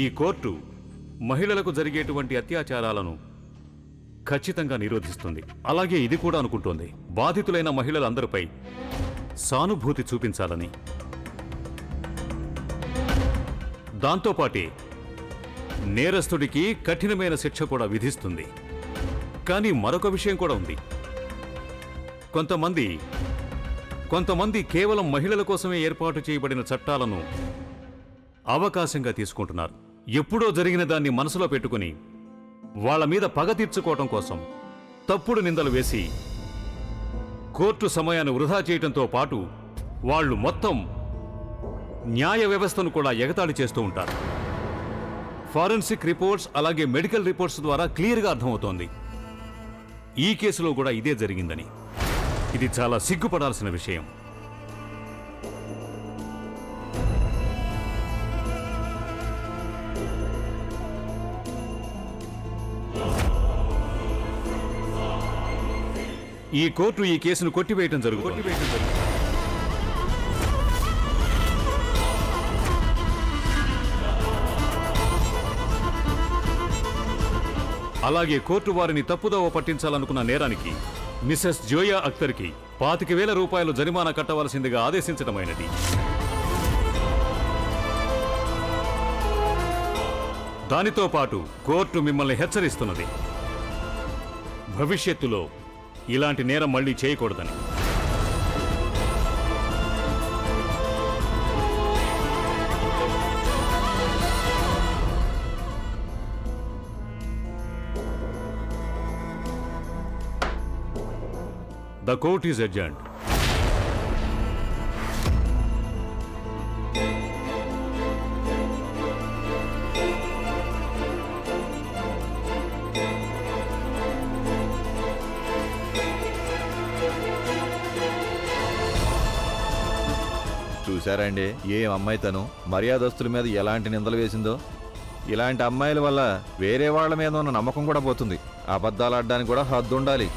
ఈ కోర్టు మహిళలకు జరిగేటువంటి అత్యాచారాలను ఖచ్చితంగా నిరోధిస్తుంది. అలాగే ఇది కూడా అనుకుంటోంది, బాధితులైన మహిళలందరిపై సానుభూతి చూపించాలని. దాంతోపాటే నేరస్తుడికి కఠినమైన శిక్ష కూడా విధిస్తుంది. కానీ మరొక విషయం కూడా ఉంది. కొంతమంది కేవలం మహిళల కోసమే ఏర్పాటు చేయబడిన చట్టాలను అవకాశంగా తీసుకుంటున్నారు. ఎప్పుడో జరిగిన దాన్ని మనసులో పెట్టుకుని వాళ్ళ మీద పగ తీర్చుకోవటం కోసం తప్పుడు నిందలు వేసి కోర్టు సమయాన్ని వృధా చేయటంతో పాటు వాళ్ళు మొత్తం న్యాయ వ్యవస్థను కూడా ఎగతాళి చేస్తూ ఉంటారు. ఫారెన్సిక్ రిపోర్ట్స్ అలాగే మెడికల్ రిపోర్ట్స్ ద్వారా క్లియర్గా అర్థమవుతోంది ఈ కేసులో కూడా ఇదే జరిగిందని. ఇది చాలా సిగ్గుపడాల్సిన విషయం. ఈ కోర్టు ఈ కేసును కొట్టివేయటం జరుగుతుంది. అలాగే కోర్టు వారిని తప్పుదోవ పట్టించాలనుకున్న నేరానికి మిసెస్ జోయా అఖ్తర్కి 25,000 రూపాయలు జరిమానా కట్టవలసిందిగా ఆదేశించడమైనది. దానితో పాటు కోర్టు మిమ్మల్ని హెచ్చరిస్తున్నది, భవిష్యత్తులో ఇలాంటి నేరం మళ్లీ చేయకూడదని. The court is adjourned. చూశారండి ఏ అమ్మాయి తను మర్యాదస్తుల మీద ఎలాంటి నిందలు వేసిందో. ఇలాంటి అమ్మాయిల వల్ల వేరే వాళ్ళ మీద ఉన్న నమ్మకం కూడా పోతుంది. అబద్ధాలు ఆడడానికి కూడా హద్దు ఉండాలి.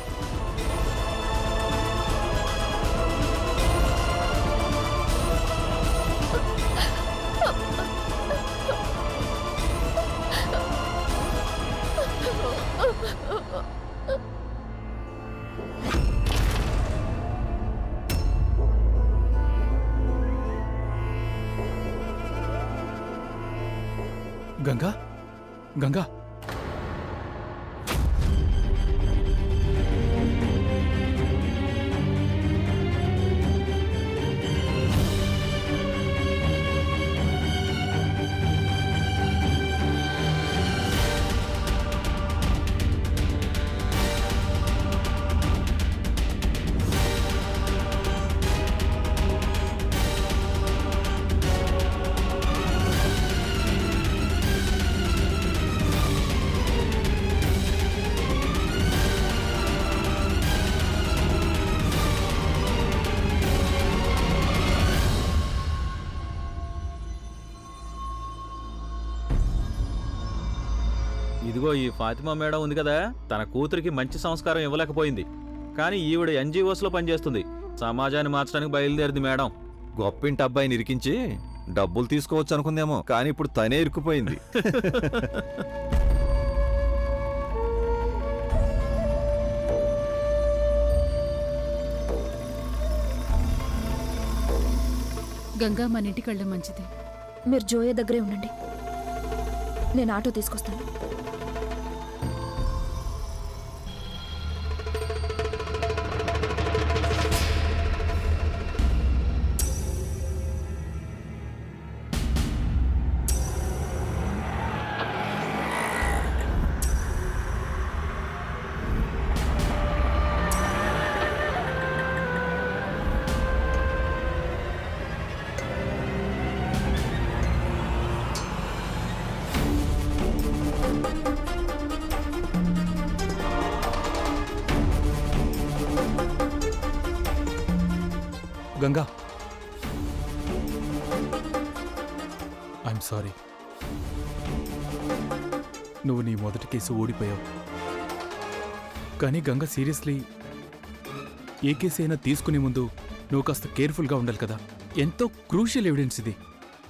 గంగా గంగా ఇదిగో ఈ ఫాతిమా మేడం ఉంది కదా, తన కూతురికి మంచి సంస్కారం ఇవ్వలేకపోయింది. కానీ ఈవిడ ఎన్జిఓస్లో పనిచేస్తుంది. సమాజాన్ని మార్చడానికి బయలుదేరింది మేడం. గొప్పింటి అబ్బాయిని ఇరికించి డబ్బులు తీసుకోవచ్చు అనుకుందేమో, కానీ ఇప్పుడు తనే ఇరుక్కుపోయింది. గంగా మన ఇంటికి వెళ్ళడం మంచిది. మీరు జోయ దగ్గరే ఉండండి, నేను ఆటో తీసుకొస్తాను. Ganga, I'm sorry. నువ్వు నీ మొదటి కేసు ఓడిపోయావు. కానీ గంగా, సీరియస్లీ ఏ కేసు అయినా తీసుకునే ముందు నువ్వు కాస్త కేర్ఫుల్గా ఉండాలి కదా. ఎంతో క్రూషియల్ ఎవిడెన్స్ ఇది,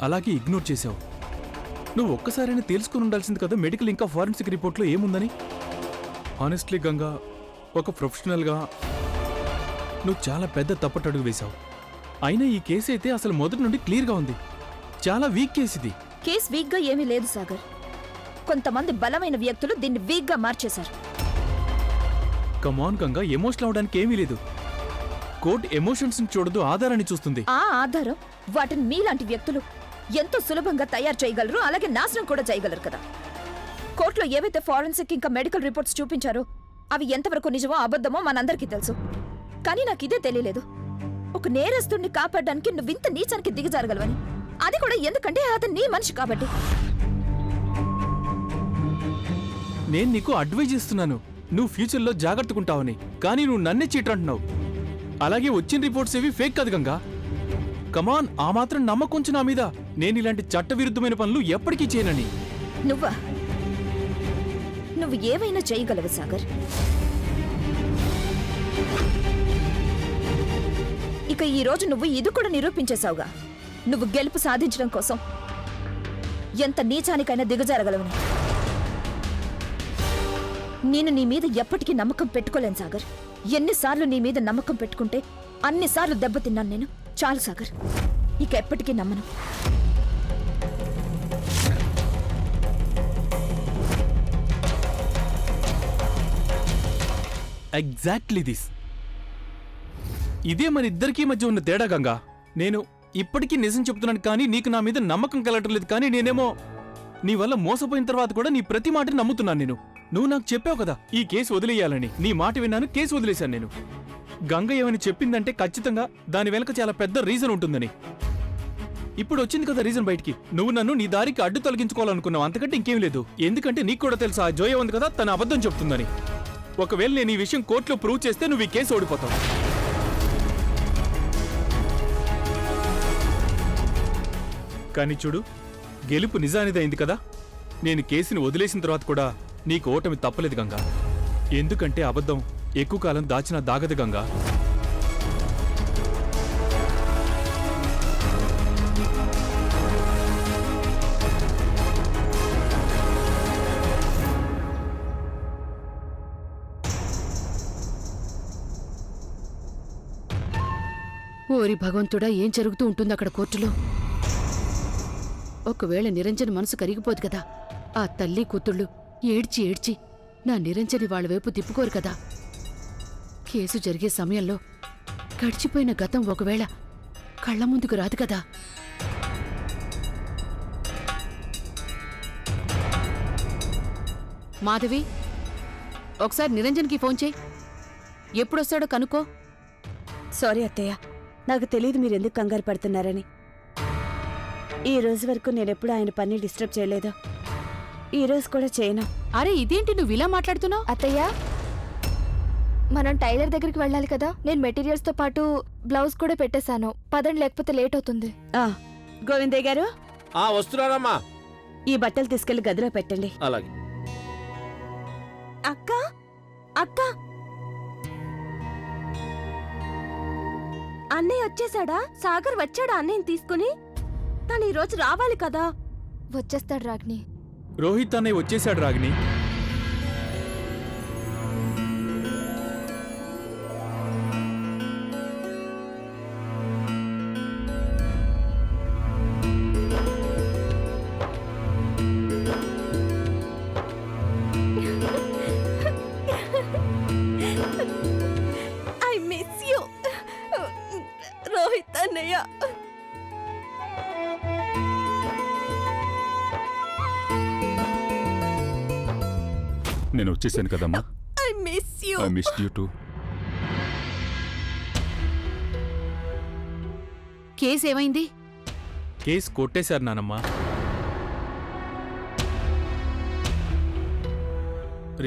అలాగే ఇగ్నోర్ చేసావు. నువ్వు ఒక్కసారైనా తెలుసుకుని ఉండాల్సింది కదా మెడికల్ ఇంకా ఫారెన్సిక్ రిపోర్ట్లో ఏముందని. హానెస్ట్లీ గంగా, ఒక ప్రొఫెషనల్గా నువ్వు చాలా పెద్ద తప్పటడుగు వేశావు. అయినా ఈ కేసు అయితే అసలు మొదటి నుండి క్లియర్గా ఉంది. చాలా వీక్ కేసు ఇది. కేస్ వీక్గా ఏమీ లేదు సాగర్. కొంతమంది బలమైన వ్యక్తులు దీన్ని వీక్గా మార్చేశారు. కమాన్ గంగా, ఎమోషనల్ అవడానికి ఏమీ లేదు. కోర్టు ఎమోషన్స్ చూడదు, ఆధారాన్ని చూస్తుంది. ఆ ఆధారం వాటిని మీలాంటి వ్యక్తులు ఎంతో సులభంగా తయారు చేయగలరు, అలాగే నాశనం కూడా చేయగలరు కదా. కోర్టులో ఏవైతే ఫారెన్సిక్ ఇంకా మెడికల్ రిపోర్ట్స్ చూపించారో అవి ఎంతవరకు నిజమో అబద్ధమో మనందరికీ తెలుసు. కానీ నాకు ఇదే తెలియలేదు, ఒక నేరస్తుడిని కాపాడడానికి నువ్వింత నీచానికి దిగజారగలవని. అది కూడా ఎందుకంటే అతను నీ మనిషి కాబట్టి. నేను నీకు అడ్వైజ్ ఇస్తున్నాను, నువ్వు ఫ్యూచర్లో జాగ్రత్తకుంటావని. కానీ నువ్వు నన్నే చీటర్ అంటున్నావు. అలాగే వచ్చిన రిపోర్ట్స్ ఏవి ఫేక్ కాదు గంగా. కమాన్, ఆ మాత్రం నమ్మకొంచు నా మీద. నేను ఇలాంటి చట్టవిరుద్ధమైన పనులు ఎప్పటికీ చేయనని. నువ్వు ఏవైనా చేయగలవు సాగర్. ఇక ఈ రోజు నువ్వు ఇది కూడా నిరూపించేశావుగా, నువ్వు గెలుపు సాధించడం కోసం ఎంత నీచానికైనా దిగజారగలవని. నేను నీ మీద ఎప్పటికీ నమ్మకం పెట్టుకోలేను సాగర్. ఎన్నిసార్లు నీ మీద నమ్మకం పెట్టుకుంటే అన్నిసార్లు దెబ్బతిన్నాను నేను. చాలు సాగర్, ఇక ఎప్పటికీ నమ్మను. Exactly this. ఇదే మన ఇద్దరికీ మధ్య ఉన్న తేడా గంగా. నేను ఇప్పటికీ నిజం చెప్తున్నాను, కానీ నీకు నా మీద నమ్మకం కలగటం లేదు. కానీ నేనేమో నీ వల్ల మోసపోయిన తర్వాత కూడా నీ ప్రతి మాటని నమ్ముతున్నాను నేను. నువ్వు నాకు చెప్పావు కదా ఈ కేసు వదిలేయాలని. నీ మాట విన్నాను, కేసు వదిలేశాను నేను. గంగ ఏమని చెప్పిందంటే ఖచ్చితంగా దాని వెనక చాలా పెద్ద రీజన్ ఉంటుందని. ఇప్పుడు వచ్చింది కదా రీజన్ బయటికి. నువ్వు నన్ను నీ దారికి అడ్డు తొలగించుకోవాలనుకున్నావు, అంతకంటే ఇంకేం లేదు. ఎందుకంటే నీకు కూడా తెలుసా, ఆ జోయ ఉంది కదా, తన అబద్ధం చెప్తుందని. ఒకవేళ నేను ఈ విషయం కోర్టులో ప్రూవ్ చేస్తే నువ్వు ఈ కేసు ఓడిపోతావు. కానీ చూడు, గెలుపు నిజానిదైంది కదా. నేను కేసుని వదిలేసిన తర్వాత కూడా నీకు ఓటమి తప్పలేదు గంగా. ఎందుకంటే అబద్ధం ఎక్కువ కాలం దాచినా దాగదు గంగా. ఓరి భగవంతుడా, ఏం జరుగుతూ ఉంటుంది అక్కడ కోర్టులో? ఒకవేళ నిరంజన్ మనసు కరిగిపోదు కదా. ఆ తల్లి కూతుళ్ళు ఏడ్చి ఏడ్చి నా నిరంజని వాళ్ళ వైపు తిప్పుకోరు కదా. కేసు జరిగే సమయంలో గడిచిపోయిన గతం ఒకవేళ కళ్ళ ముందుకు రాదు కదా. మాధవి, ఒకసారి నిరంజన్కి ఫోన్ చేయి. ఎప్పుడొస్తాడో కనుక్కో. సారీ అత్తయ్య, నాకు తెలియదు మీరు ఎందుకు కంగారు పడుతున్నారని. ఈ రోజు వరకు నేనెప్పుడు ఆయన పని డిస్టర్బ్ చేయలేదు, ఈ రోజు కూడా చేయను. అరే ఇదేంటి నువ్వు ఇలా మాట్లాడుతున్నావు? అత్తయ్య, మనం టైలర్ దగ్గరికి వెళ్ళాలి కదా. నేను మెటీరియల్స్ తో పాటు బ్లౌజ్ కూడా పెట్టేశాను. పదండి, లేకపోతే లేట్ అవుతుంది. గోవిందయ్య గారు, వస్తున్నారమ్మా. ఈ బట్టలు తీసుకెళ్లి గదిలో పెట్టండి. అలాగే. అక్క అక్క, అన్నయ్య వచ్చేసాడా? సాగర్ వచ్చాడా అన్నయ్యని తీసుకుని? తను ఈ రోజు రావాలి కదా. వచ్చేస్తాడు రాగ్ని. రోహిత్ అన్నయ్య వచ్చేశాడు రాగిని. ఐ మిస్ యూ రోహిత్ అన్నయ్య. నేను వచ్చేసాను కదమ్మా. I miss you. I missed you to. Case ఏమైంది? కేసు కొట్టేశారు నానమ్మా.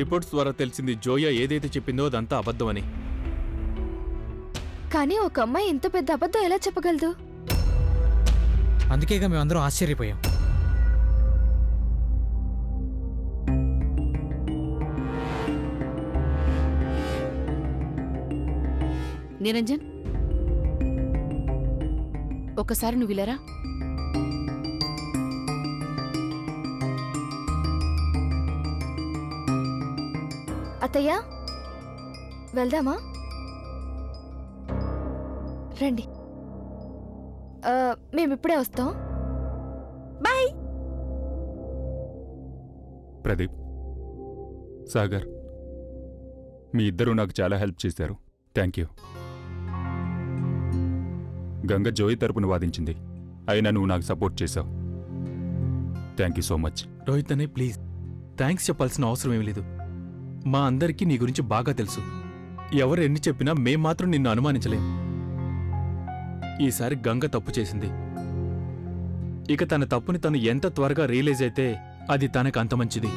రిపోర్ట్స్ ద్వారా తెలిసింది జోయా ఏదైతే చెప్పిందో అదంతా అబద్ధమని. కానీ ఒక అమ్మాయి ఇంత పెద్ద అబద్ధం ఎలా చెప్పగలదు? అందుకేగా మేమందరం ఆశ్చర్యపోయాం. నిరంజన్, ఒకసారి నువ్వు ఇలారా. అత్తయ్య వెళ్దామా? రండి. మేమిప్పుడే వస్తాం. బాయ్. ప్రదీప్, సాగర్, మీ ఇద్దరూ నాకు చాలా హెల్ప్ చేశారు. Thank you. గంగ జోయి తరపున వాదించింది, అయినా నువ్వు నాకు సపోర్ట్ చేశావు. Thank you so much. Rohit అనే ప్లీజ్, థ్యాంక్స్ చెప్పాల్సిన అవసరం ఏమీ లేదు. మా అందరికీ నీ గురించి బాగా తెలుసు. ఎవరు ఎన్ని చెప్పినా మేం మాత్రం నిన్ను అనుమానించలేం. ఈసారి గంగ తప్పు చేసింది. ఇక తన తప్పుని తను ఎంత త్వరగా రియలైజ్ అయితే అది తనకు అంత మంచిది.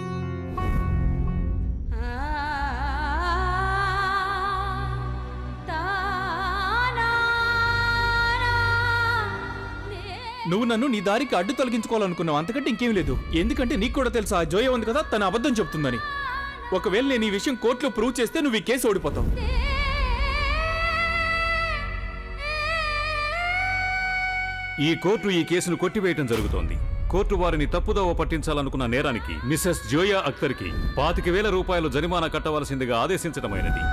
నువ్వు నన్ను నీ దారికి అడ్డు తొలగించుకోవాలనుకున్నావు, అంతకంటే ఇంకేం లేదు. ఎందుకంటే నీకు కూడా తెలుసు ఆ జోయ ఉంది కదా, తన అబద్ధం చెప్తుందని. ఒకవేళ నేను ఈ విషయం కోర్టులో ప్రూవ్ చేస్తే నువ్వు ఈ కేసు ఓడిపోతావు. ఈ కోర్టు ఈ కేసును కొట్టివేయటం జరుగుతోంది. కోర్టు వారిని తప్పుదోవ పట్టించాలనుకున్న నేరానికి మిసెస్ జోయా అఖ్తర్కి 25,000 రూపాయలు జరిమానా కట్టవలసిందిగా ఆదేశించడమైనది.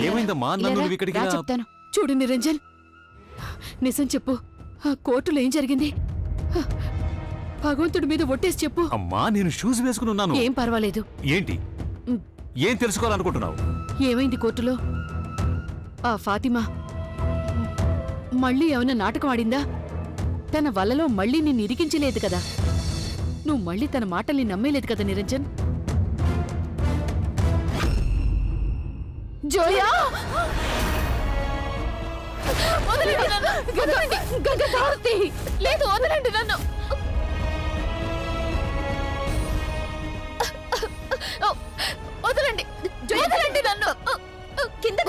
ఏమైందమ్మా? నన్ను నువ్వు ఇక్కడికి రా చెప్తాను. చూడు నిరంజన్, నిజం చెప్పు. ఆ కోర్టులో ఏం జరిగింది? భగవంతుడి మీద ఒట్టేసి చెప్పు. అమ్మా, నేను షూస్ వేసుకుని ఉన్నాను. ఏం పర్వాలేదు. ఏంటి? ఏం తెలుసుకోవాలనుకుంటున్నావు? ఏమైంది కోర్టులో? ఆ ఫాతిమా మళ్ళీ ఏమైనా నాటకం ఆడిందా? తన వలలో మళ్ళీ నిన్ను ఇరికించలేదు కదా? నువ్వు మళ్ళీ తన మాటల్ని నమ్మేలేదు కదా నిరంజన్? జోయా! వదలండి నన్ను! గంగ తార్తి! లేదు, వదలండి నన్ను! వదలండి! వదలండి నన్ను! కింద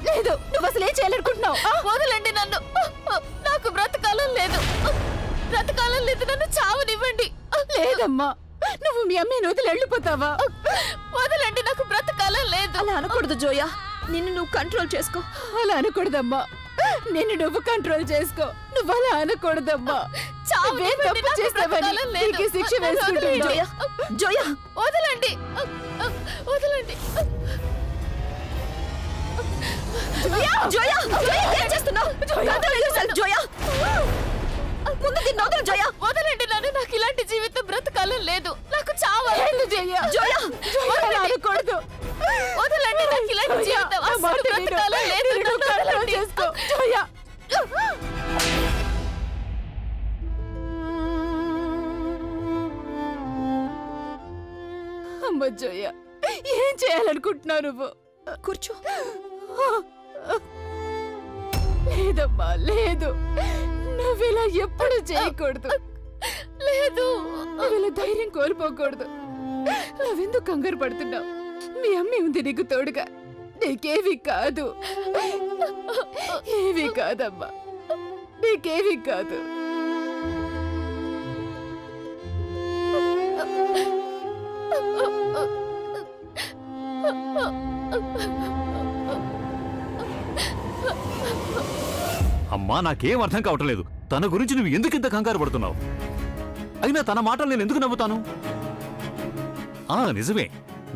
లేదు, నువ్వు అసలు ఏం చేయాలనుకుంటున్నావు? వదలండి నన్ను! నాకు బ్రతకాలం లేదు, బ్రతకాలం లేదు, నన్ను చావనివ్వండి. లేదమ్మా, నువ్వు మీ అమ్మని వదిలి వెళ్ళిపోతావా? వదలండి, నాకు బ్రతకాలం లేదు. అలా అనకూడదు జోయా. నిన్ను నువ్వు కంట్రోల్ చేసుకో. అలా అనకూడదమ్మా, నిన్ను నువ్వు కంట్రోల్ చేసుకో. నువ్వు అలా అనకూడదమ్మా. చావే తప్పు చేస్తావని నీకు శిక్ష వేసుకుంటుంది. జోయా, జోయా, వదలండి, వదలండి. జోయా, జోయా, జోయా, ఏం చేస్తున్నావు? జోయా, ముందు దీన్ని వదలు జోయా. వదలండి నన్ను, నాకు ఇలాంటి జీవితం బ్రతకాలం లేదు, నాకు చావాలి. జోయా, అనకూడదు. వదలండి, నాకు ఇలాంటి జీవితం అస్సలు బ్రతకాలం లేదు. చేసుకో జోయా. అమ్మ జోయా, ఏం చేయాలనుకుంటున్నావు నువ్వు? కూర్చో. లేదమ్మా, లేదు, నువ్విలా ఎప్పుడు చేయకూడదు. లేదు, నువ్విలా ధైర్యం కోల్పోకూడదు. నువ్వెందుకు కంగారు పడుతున్నావు? మీ అమ్మ ఉంది నీకు తోడుగా. నీకేవి కాదు, ఏవి కాదమ్మా, నీకేవి కాదు. అమ్మా, నాకేం అర్థం కావట్లేదు. తన గురించి నువ్వు ఎందుకు ఇంత కంగారు పడుతున్నావు? అయినా తన మాటలు నేను ఎందుకు నమ్ముతాను? నిజమే,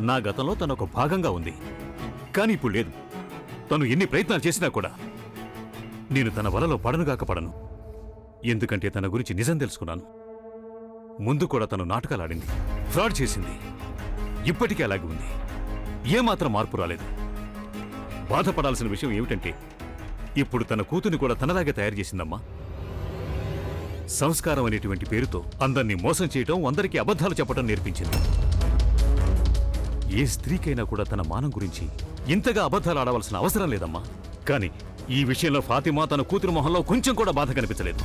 నా గతంలో తను ఒక భాగంగా ఉంది. కానీ ఇప్పుడు లేదు. తను ఎన్ని ప్రయత్నాలు చేసినా కూడా నేను తన వలలో పడనుగాక పడను. ఎందుకంటే తన గురించి నిజం తెలుసుకున్నాను. ముందు కూడా తను నాటకాలాడింది, ఫ్రాడ్ చేసింది. ఇప్పటికీ అలాగే ఉంది. ఏమాత్రం మార్పు రాలేదు. బాధపడాల్సిన విషయం ఏమిటంటే ఇప్పుడు తన కూతుని కూడా తనలాగే తయారు చేసిందమ్మా. సంస్కారం అనేటువంటి పేరుతో అందరినీ మోసం చేయటం, అందరికీ అబద్ధాలు చెప్పడం నేర్పించింది. ఏ స్త్రీకైనా కూడా తన మానం గురించి ఇంతగా అబద్ధాలు ఆడవలసిన అవసరం లేదమ్మా. కానీ ఈ విషయంలో ఫాతిమా తన కూతురు మొహంలో కొంచెం కూడా బాధ కనిపించలేదు.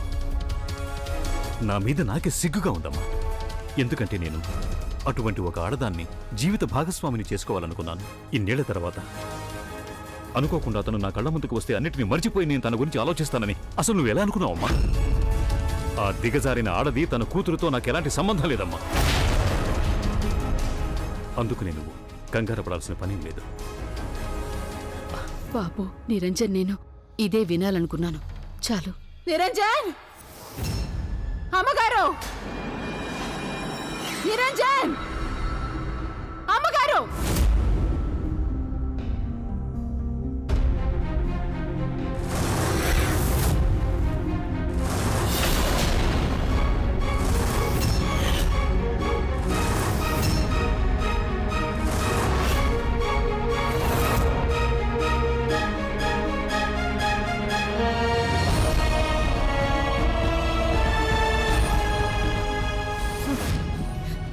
నా మీద నాకే సిగ్గుగా ఉందమ్మా. ఎందుకంటే నేను అటువంటి ఒక ఆడదాన్ని జీవిత భాగస్వామిని చేసుకోవాలనుకున్నాను. ఇన్నేళ్ల తర్వాత అనుకోకుండా తను నా కళ్ళ ముందుకు వస్తే అన్నిటినీ మర్చిపోయి నేను తన గురించి ఆలోచిస్తానని అసలు నువ్వు ఎలా అనుకున్నావమ్మా? ఆ దిగజారిన ఆడది తన కూతురుతో నాకెలాంటి సంబంధం లేదమ్మా. అందుకు నువ్వు కంగారు పడాల్సిన పని లేదు. బాబు నిరంజన్, నేను ఇదే వినాలనుకున్నాను. చాలు. నిరంజన్! అమ్మగారు! నిరంజన్! అమ్మగారు!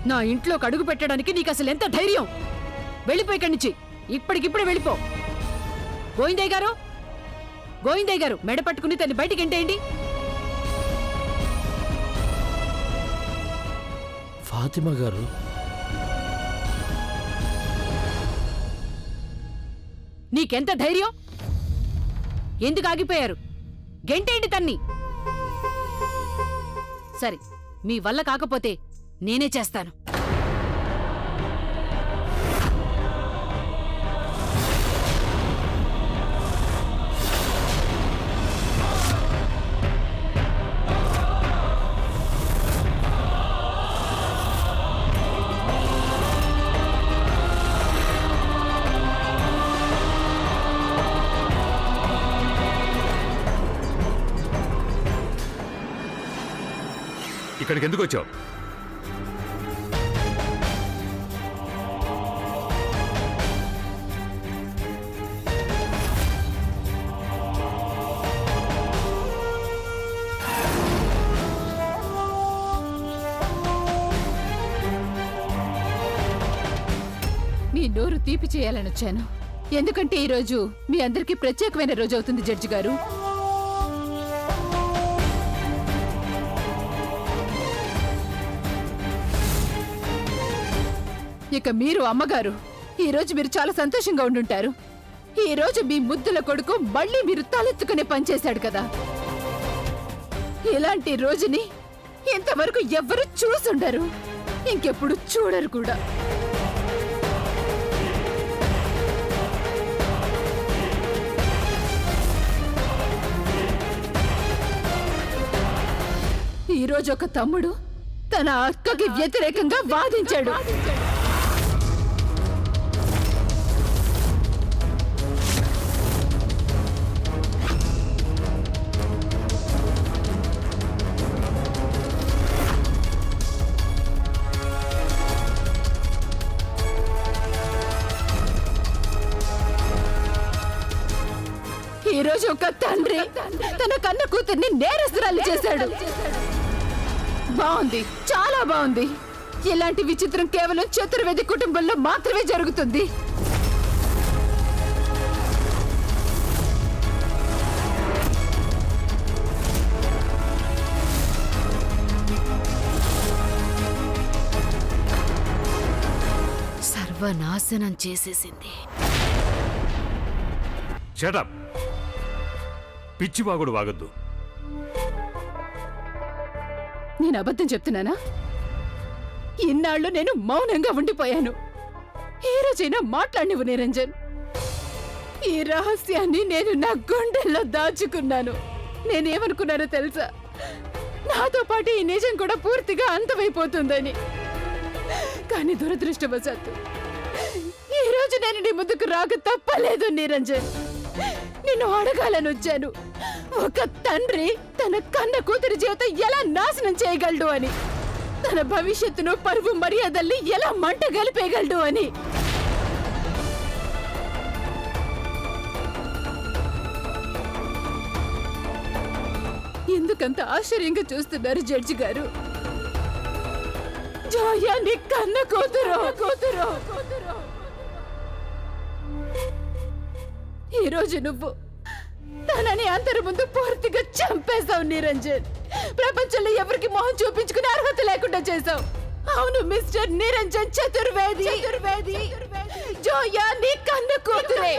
నా ఇంట్లోకి అడుగు పెట్టడానికి నీకు అసలు ఎంత ధైర్యం? వెళ్ళిపో ఇక్కడి నుంచి, ఇప్పటికిప్పుడే వెళ్ళిపో. గోవిందయ్య గారు, గోవిందయ్య గారు, మెడ పట్టుకుని తన్ని బయటికి ఎంటేయండి. ఫాతిమా గారు, నీకెంత ధైర్యం? ఎందుకు ఆగిపోయారు? గెంటేయండి తన్ని. సరే, మీ వల్ల కాకపోతే నేనే చేస్తాను. ఇక్కడికి ఎందుకు వచ్చావు? మీ నోరు తీపి చేయాలని వచ్చాను. ఎందుకంటే ఈరోజు మీ అందరికీ ప్రత్యేకమైన రోజు అవుతుంది జడ్జి గారు. ఇక మీరు అమ్మగారు, ఈరోజు మీరు చాలా సంతోషంగా ఉండుంటారు. ఈరోజు మీ ముద్దుల కొడుకు మళ్ళీ మీరు తలెత్తుకునే పనిచేశాడు కదా. ఇలాంటి రోజుని ఇంతవరకు ఎవ్వరూ చూసుండరు, ఇంకెప్పుడు చూడరు కూడా. ఈరోజు ఒక తమ్ముడు తన అక్కకి వ్యతిరేకంగా వాదించాడు. ఈరోజు ఒక తండ్రి తన కన్న కూతుర్ని నేరస్తురాలు చేశాడు. బాగుంది, చాలా బాగుంది. ఇలాంటి విచిత్రం కేవలం చతుర్వేది కుటుంబంలో మాత్రమే జరుగుతుంది. సర్వనాశనం చేసేసింది. షటప్! పిచ్చివాగుడు వాగద్దు. నేను అబద్ధం చెప్తున్నానా? ఇన్నాళ్ళు నేను మౌనంగా ఉండిపోయాను. ఈ రోజైనా మాట్లాడినవు నిరంజన్. ఈ రహస్యాన్ని నేను నా గుండెల్లో దాచుకున్నాను. నేనేమనుకున్నానో తెలుసా? నాతో పాటు ఈ నిజం కూడా పూర్తిగా అంతమైపోతుందని. కానీ దురదృష్టవశాత్తు ఈ రోజు నేను నీ ముందుకు రాక తప్పలేదు నిరంజన్. నిన్ను అడగాలని వచ్చాను. ఒక తండ్రి తన కన్న కూతురి జీవితం ఎలా నాశనం చేయగలడు అని, తన భవిష్యత్తును పరువు మర్యాదల్ని ఎలా మంట గలిపేయగలడు అని. ఎందుకంత ఆశ్చర్యంగా చూస్తున్నారు జడ్జి గారు? జోయా నీ కన్న కూతురు. ఈరోజు నువ్వు తనని అందరి ముందు పూర్తిగా చంపేశావు నిరంజన్. ప్రపంచంలో ఎవరికి మొహం చూపించుకునే అర్హత లేకుండా చేశావు. అవును మిస్టర్ నిరంజన్ చతుర్వేది. జోయా నీ కన్న కూతురే.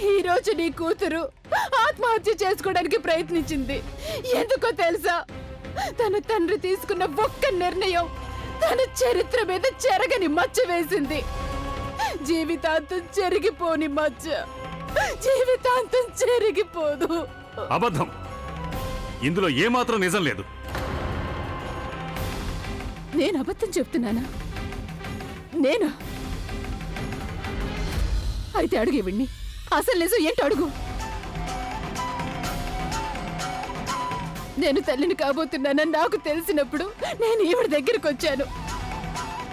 ఈరోజు నీ కూతురు ఆత్మహత్య చేసుకోవడానికి ప్రయత్నించింది. ఎందుకో తెలుసా? తన తండ్రి తీసుకున్న ఒక్క నిర్ణయం తన చరిత్ర మీద చెరగని మచ్చ వేసింది. జీవితాంతం చెరిగిపోని మచ్చ, జీవితాంతం చెరిగిపోదు. అబద్ధం. ఇందులో ఏమాత్రం నిజం లేదు. నేను అబద్ధం చెప్తున్నానా? నేనా? అయితే అడుగు ఇవ్వండి, అసలు నిజం ఏంటి అడుగు. నేను తల్లిని కాబోతున్నానని నాకు తెలిసినప్పుడు నేను ఈవిడ దగ్గరికి వచ్చాను.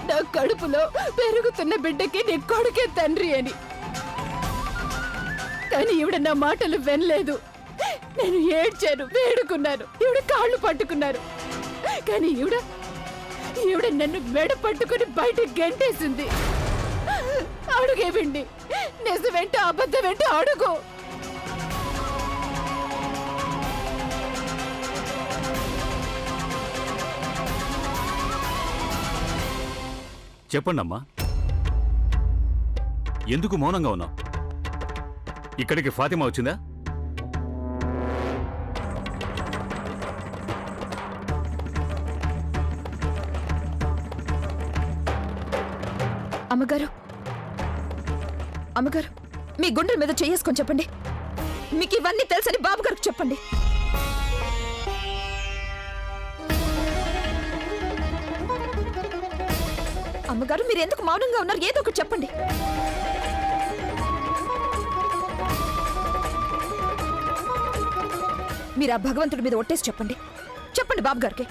నా కడుపులో పెరుగుతున్న బిడ్డకి నీ కొడుకే తండ్రి అని. కానీ ఈవిడ నా మాటలు వినలేదు. నేను ఏడ్చాను, వేడుకున్నాను, ఈవిడ కాళ్ళు పట్టుకున్నారు. కానీ ఈవిడ నన్ను మెడ పట్టుకుని బయట గెంటేసింది. అడుగేవండి, నిజమేంటో అబద్ధమేంటో అడుగు. చెప్పండమ్మా, ఎందుకు మౌనంగా ఉన్నావు? ఇక్కడికి ఫాతిమా వచ్చిందా? అమ్మగారు, అమ్మగారు, మీ గుండెల మీద చేసుకొని చెప్పండి. మీకు ఇవన్నీ తెలుసని బాబు గారికి చెప్పండి. అమ్మగారు, మీరు ఎందుకు మౌనంగా ఉన్నారు? ఏదో ఒకటి చెప్పండి. మీరు ఆ భగవంతుడి మీద ఒట్టేసి చెప్పండి. చెప్పండి బాబు గారికి.